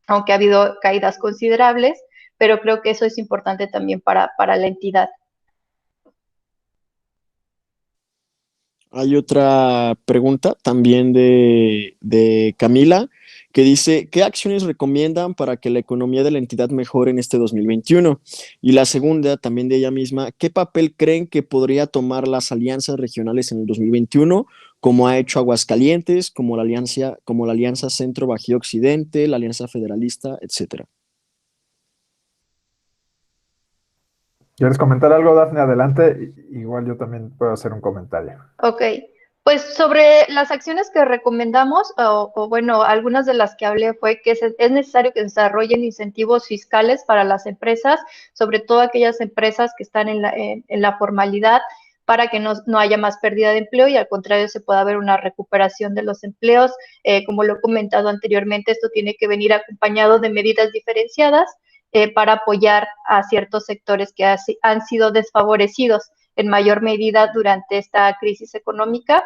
Speaker 2: aunque ha habido caídas considerables, pero creo que eso es importante también para la entidad.
Speaker 3: Hay otra pregunta también de Camila, que dice, ¿qué acciones recomiendan para que la economía de la entidad mejore en este 2021? Y la segunda, también de ella misma, ¿qué papel creen que podría tomar las alianzas regionales en el 2021, como ha hecho Aguascalientes, como la Alianza Centro Bajío Occidente, la Alianza Federalista, etcétera?
Speaker 1: ¿Quieres comentar algo, Dafne? Adelante. Igual yo también puedo hacer un comentario.
Speaker 2: Ok, pues sobre las acciones que recomendamos, o bueno, algunas de las que hablé fue que es necesario que se desarrollen incentivos fiscales para las empresas, sobre todo aquellas empresas que están en la formalidad, para que no haya más pérdida de empleo y al contrario se pueda haber una recuperación de los empleos. Como lo he comentado anteriormente, esto tiene que venir acompañado de medidas diferenciadas para apoyar a ciertos sectores que han sido desfavorecidos en mayor medida durante esta crisis económica.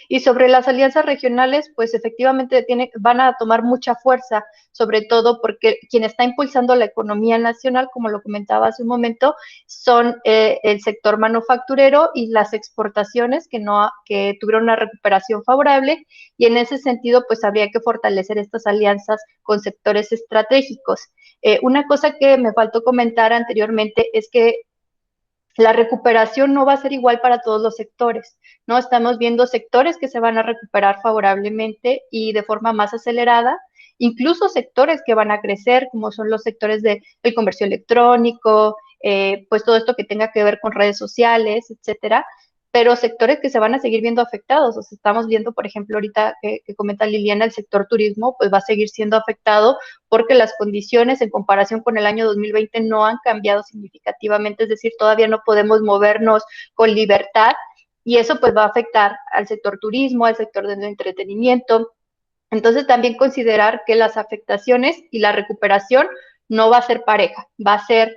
Speaker 2: Y sobre las alianzas regionales, pues efectivamente van a tomar mucha fuerza, sobre todo porque quien está impulsando la economía nacional, como lo comentaba hace un momento, son el sector manufacturero y las exportaciones que tuvieron una recuperación favorable, y en ese sentido, pues habría que fortalecer estas alianzas con sectores estratégicos. Una cosa que me faltó comentar anteriormente es que la recuperación no va a ser igual para todos los sectores, ¿no? Estamos viendo sectores que se van a recuperar favorablemente y de forma más acelerada, incluso sectores que van a crecer, como son los sectores del comercio electrónico, pues todo esto que tenga que ver con redes sociales, etcétera, pero sectores que se van a seguir viendo afectados. O sea, estamos viendo, por ejemplo, ahorita que comenta Liliana, el sector turismo, pues va a seguir siendo afectado porque las condiciones en comparación con el año 2020 no han cambiado significativamente, es decir, todavía no podemos movernos con libertad y eso pues va a afectar al sector turismo, al sector del entretenimiento. Entonces también considerar que las afectaciones y la recuperación no va a ser pareja, va a ser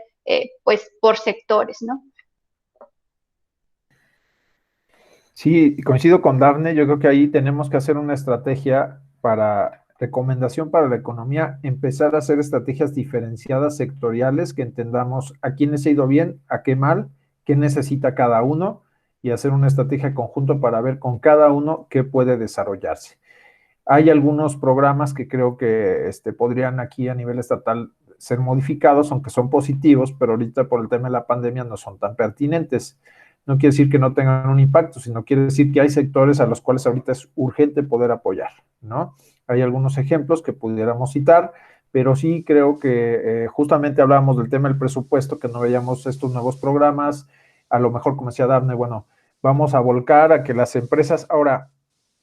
Speaker 2: pues por sectores, ¿no?
Speaker 1: Sí, coincido con Dafne. Yo creo que ahí tenemos que hacer una estrategia recomendación para la economía, empezar a hacer estrategias diferenciadas sectoriales que entendamos a quién les ha ido bien, a qué mal, qué necesita cada uno y hacer una estrategia conjunta para ver con cada uno qué puede desarrollarse. Hay algunos programas que creo que podrían aquí a nivel estatal ser modificados, aunque son positivos, pero ahorita por el tema de la pandemia no son tan pertinentes. No quiere decir que no tengan un impacto, sino quiere decir que hay sectores a los cuales ahorita es urgente poder apoyar, ¿no? Hay algunos ejemplos que pudiéramos citar, pero sí creo que justamente hablábamos del tema del presupuesto, que no veíamos estos nuevos programas, a lo mejor, como decía Dafne, bueno, vamos a volcar a que las empresas, ahora,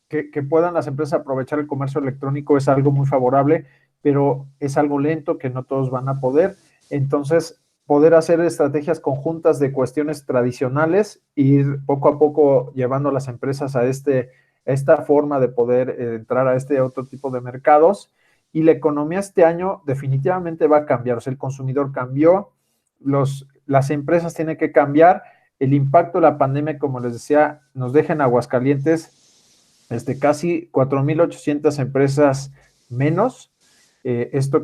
Speaker 1: que puedan las empresas aprovechar el comercio electrónico es algo muy favorable, pero es algo lento que no todos van a poder. Entonces, poder hacer estrategias conjuntas de cuestiones tradicionales, ir poco a poco llevando a las empresas a esta forma de poder entrar a este otro tipo de mercados. Y la economía este año definitivamente va a cambiar. O sea, el consumidor cambió, las empresas tienen que cambiar. El impacto de la pandemia, como les decía, nos deja en Aguascalientes casi 4,800 empresas menos. Esto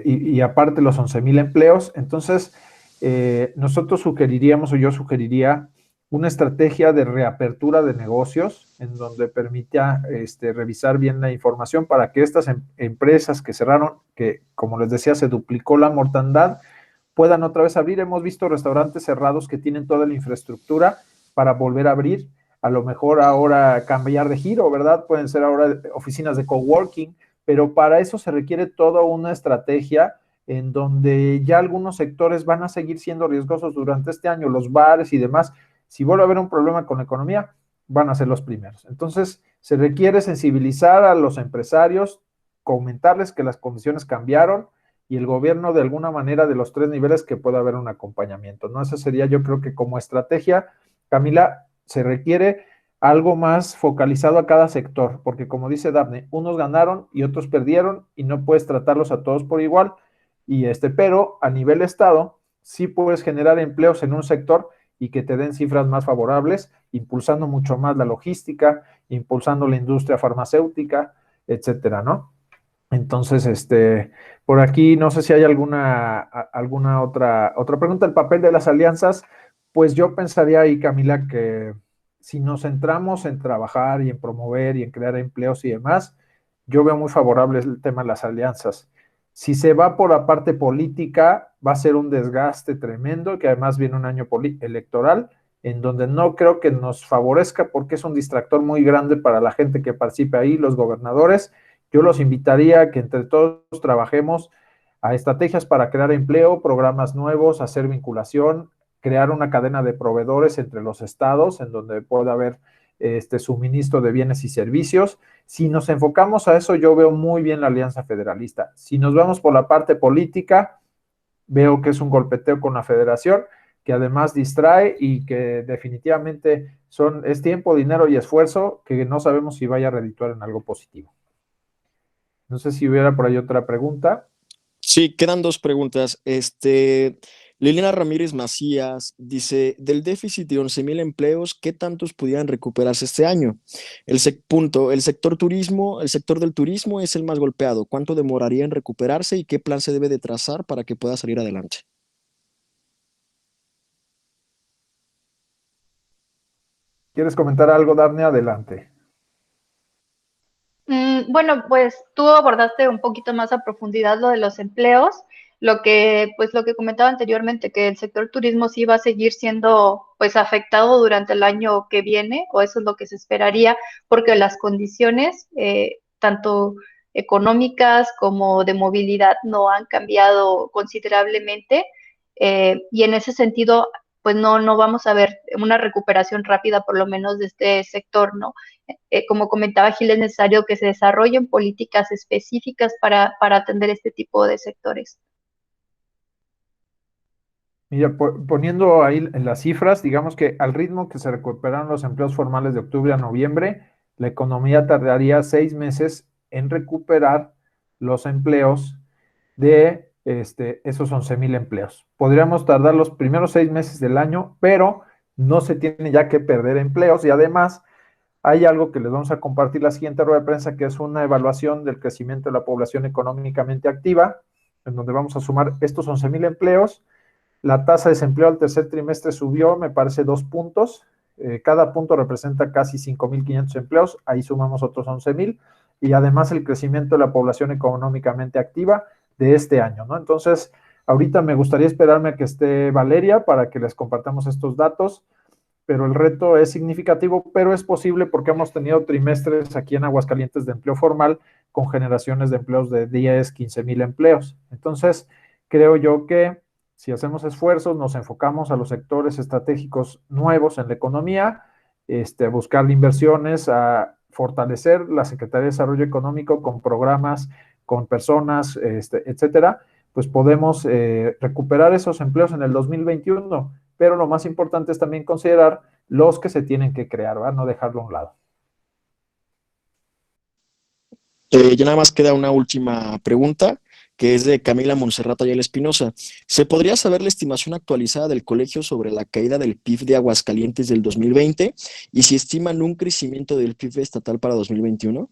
Speaker 1: y aparte los 11,000 empleos. Entonces, nosotros sugeriríamos, o yo sugeriría, una estrategia de reapertura de negocios en donde permita revisar bien la información para que estas empresas que cerraron, que como les decía se duplicó la mortandad, puedan otra vez abrir. Hemos visto restaurantes cerrados que tienen toda la infraestructura para volver a abrir, a lo mejor ahora cambiar de giro, ¿verdad? Pueden ser ahora oficinas de coworking, pero para eso se requiere toda una estrategia en donde ya algunos sectores van a seguir siendo riesgosos durante este año, los bares y demás. Si vuelve a haber un problema con la economía, van a ser los primeros. Entonces, se requiere sensibilizar a los empresarios, comentarles que las condiciones cambiaron y el gobierno de alguna manera de los 3 niveles que pueda haber un acompañamiento, ¿no? Esa sería, yo creo que como estrategia, Camila, se requiere algo más focalizado a cada sector, porque como dice Dafne, unos ganaron y otros perdieron y no puedes tratarlos a todos por igual, pero a nivel estado sí puedes generar empleos en un sector y que te den cifras más favorables, impulsando mucho más la logística, impulsando la industria farmacéutica, etcétera, ¿no? Entonces, por aquí no sé si hay alguna otra pregunta. El papel de las alianzas, pues yo pensaría ahí, Camila, que si nos centramos en trabajar y en promover y en crear empleos y demás, yo veo muy favorable el tema de las alianzas. Si se va por la parte política, va a ser un desgaste tremendo, que además viene un año electoral, en donde no creo que nos favorezca porque es un distractor muy grande para la gente que participe ahí, los gobernadores. Yo los invitaría a que entre todos trabajemos a estrategias para crear empleo, programas nuevos, hacer vinculación, crear una cadena de proveedores entre los estados en donde pueda haber suministro de bienes y servicios. Si nos enfocamos a eso, yo veo muy bien la Alianza Federalista. Si nos vamos por la parte política, veo que es un golpeteo con la federación, que además distrae y que definitivamente es tiempo, dinero y esfuerzo que no sabemos si vaya a redituar en algo positivo. No sé si hubiera por ahí otra pregunta.
Speaker 3: Sí, quedan 2 preguntas. Liliana Ramírez Macías dice, del déficit de 11,000 empleos, ¿qué tantos pudieran recuperarse este año? El sector del turismo es el más golpeado. ¿Cuánto demoraría en recuperarse y qué plan se debe de trazar para que pueda salir adelante?
Speaker 1: ¿Quieres comentar algo, Dafne? Adelante.
Speaker 2: Bueno, pues tú abordaste un poquito más a profundidad lo de los empleos, lo que comentaba anteriormente, que el sector turismo sí va a seguir siendo pues afectado durante el año que viene, o eso es lo que se esperaría, porque las condiciones, tanto económicas como de movilidad, no han cambiado considerablemente, y en ese sentido, pues no vamos a ver una recuperación rápida, por lo menos de este sector, ¿no? Como comentaba Gil, es necesario que se desarrollen políticas específicas para atender este tipo de sectores.
Speaker 1: Mira, poniendo ahí en las cifras, digamos que al ritmo que se recuperaron los empleos formales de octubre a noviembre, la economía tardaría 6 meses en recuperar los empleos de esos 11,000 empleos. Podríamos tardar los primeros 6 meses del año, pero no se tiene ya que perder empleos y además hay algo que les vamos a compartir la siguiente rueda de prensa, que es una evaluación del crecimiento de la población económicamente activa, en donde vamos a sumar estos 11,000 empleos. La tasa de desempleo al tercer trimestre subió, me parece, 2 puntos. Cada punto representa casi 5,500 empleos. Ahí sumamos otros 11,000. Y además el crecimiento de la población económicamente activa de este año, ¿no? Entonces, ahorita me gustaría esperarme a que esté Valeria para que les compartamos estos datos, pero el reto es significativo, pero es posible porque hemos tenido trimestres aquí en Aguascalientes de empleo formal con generaciones de empleos de 10, 15,000 empleos. Entonces, creo yo que si hacemos esfuerzos, nos enfocamos a los sectores estratégicos nuevos en la economía, a buscar inversiones, a fortalecer la Secretaría de Desarrollo Económico con programas, con personas, etcétera, pues podemos recuperar esos empleos en el 2021. Pero lo más importante es también considerar los que se tienen que crear, ¿verdad? No dejarlo a un lado.
Speaker 3: Ya nada más queda una última pregunta, que es de Camila Monserrat Ayala Espinosa. ¿Se podría saber la estimación actualizada del colegio sobre la caída del PIB de Aguascalientes del 2020 y si estiman un crecimiento del PIB estatal para 2021?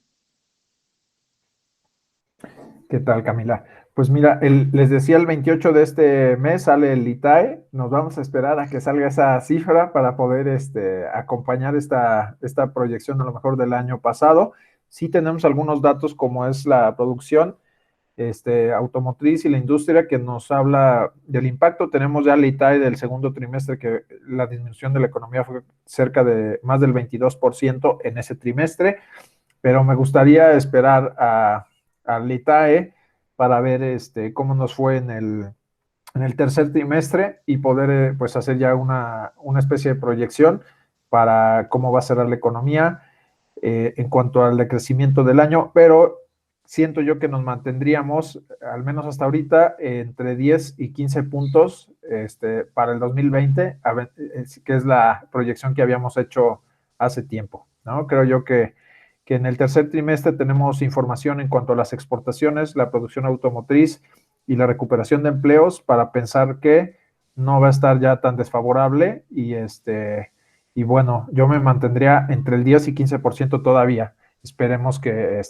Speaker 1: ¿Qué tal, Camila? Pues mira, les decía, el 28 de este mes sale el ITAE. Nos vamos a esperar a que salga esa cifra para poder acompañar esta proyección a lo mejor del año pasado. Sí tenemos algunos datos como es la producción automotriz y la industria que nos habla del impacto. Tenemos ya el ITAE del segundo trimestre que la disminución de la economía fue cerca de más del 22% en ese trimestre, pero me gustaría esperar al ITAE para ver cómo nos fue en el tercer trimestre y poder pues hacer ya una especie de proyección para cómo va a cerrar la economía en cuanto al decrecimiento del año, pero siento yo que nos mantendríamos, al menos hasta ahorita, entre 10 y 15 puntos para el 2020, que es la proyección que habíamos hecho hace tiempo, ¿no? Creo yo que en el tercer trimestre tenemos información en cuanto a las exportaciones, la producción automotriz y la recuperación de empleos para pensar que no va a estar ya tan desfavorable y bueno, yo me mantendría entre el 10 y 15% todavía. Esperemos que,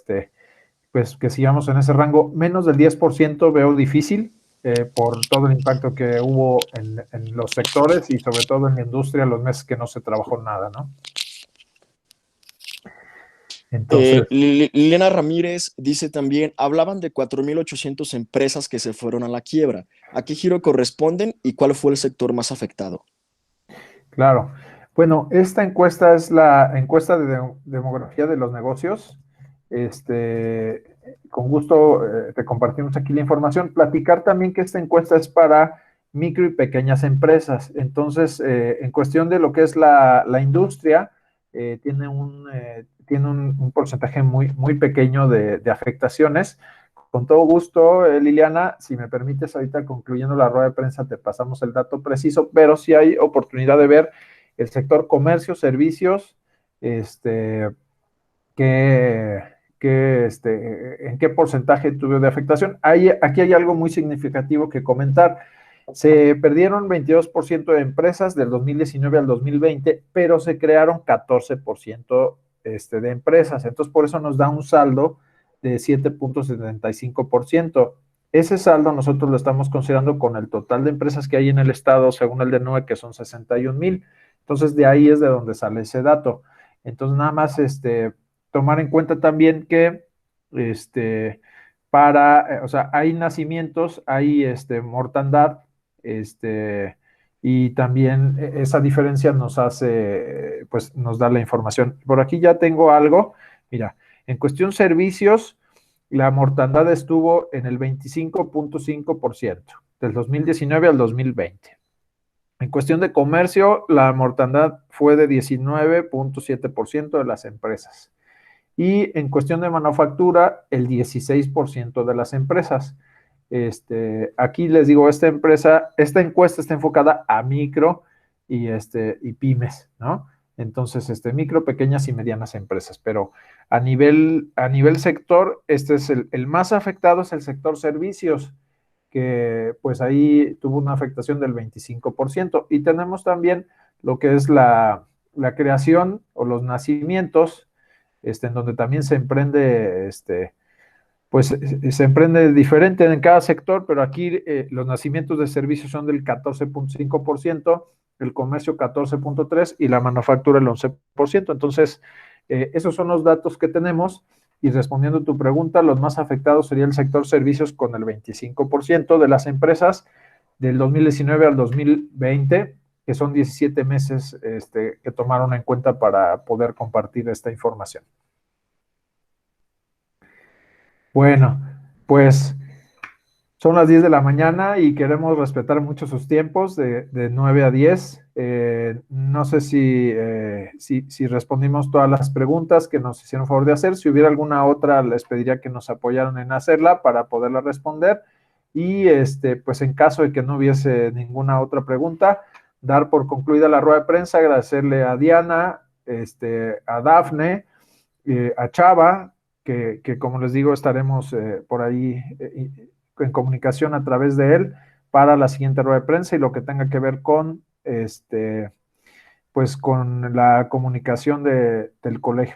Speaker 1: pues, que sigamos en ese rango. Menos del 10% veo difícil por todo el impacto que hubo en los sectores y sobre todo en la industria los meses que no se trabajó nada, ¿no? Entonces,
Speaker 3: Liliana Ramírez dice también, hablaban de 4.800 empresas que se fueron a la quiebra. ¿A qué giro corresponden y cuál fue el sector más afectado?
Speaker 1: claro. Bueno, esta encuesta es la encuesta de demografía de los negocios. Con gusto te compartimos aquí la información. Platicar también que esta encuesta es para micro y pequeñas empresas. Entonces, en cuestión de lo que es la industria, tiene un porcentaje muy, muy pequeño de afectaciones. Con todo gusto, Liliana, si me permites, ahorita concluyendo la rueda de prensa, te pasamos el dato preciso, pero sí hay oportunidad de ver el sector comercio, servicios, que, en qué porcentaje tuvo de afectación. Aquí hay algo muy significativo que comentar. Se perdieron 22% de empresas del 2019 al 2020, pero se crearon 14% de empresas. Entonces, por eso nos da un saldo de 7.75%. Ese saldo nosotros lo estamos considerando con el total de empresas que hay en el estado, según el DENUE, que son 61,000. Entonces, de ahí es de donde sale ese dato. Entonces, nada más tomar en cuenta también que o sea, hay nacimientos, hay mortandad, y también esa diferencia nos hace, pues nos da la información. Por aquí ya tengo algo, mira, en cuestión servicios, la mortandad estuvo en el 25.5% del 2019 al 2020. En cuestión de comercio, la mortandad fue de 19.7% de las empresas. Y en cuestión de manufactura, el 16% de las empresas. Aquí les digo, esta encuesta está enfocada a micro y pymes, ¿no? Entonces, micro, pequeñas y medianas empresas. Pero a nivel sector, es el más afectado es el sector servicios, que pues ahí tuvo una afectación del 25%. Y tenemos también lo que es la creación o los nacimientos, en donde también se emprende, pues se emprende diferente en cada sector, pero aquí los nacimientos de servicios son del 14.5%, el comercio 14.3% y la manufactura el 11%. Entonces, esos son los datos que tenemos. Y respondiendo a tu pregunta, los más afectados sería el sector servicios con el 25% de las empresas del 2019 al 2020, que son 17 meses que tomaron en cuenta para poder compartir esta información. Bueno, pues son las 10 de la mañana y queremos respetar mucho sus tiempos de 9 a 10. No sé si respondimos todas las preguntas que nos hicieron favor de hacer. Si hubiera alguna otra, les pediría que nos apoyaran en hacerla para poderla responder. Y pues en caso de que no hubiese ninguna otra pregunta, dar por concluida la rueda de prensa, agradecerle a Diana, a Dafne, a Chava, que como les digo, estaremos por ahí en comunicación a través de él para la siguiente rueda de prensa y lo que tenga que ver con pues con la comunicación del colegio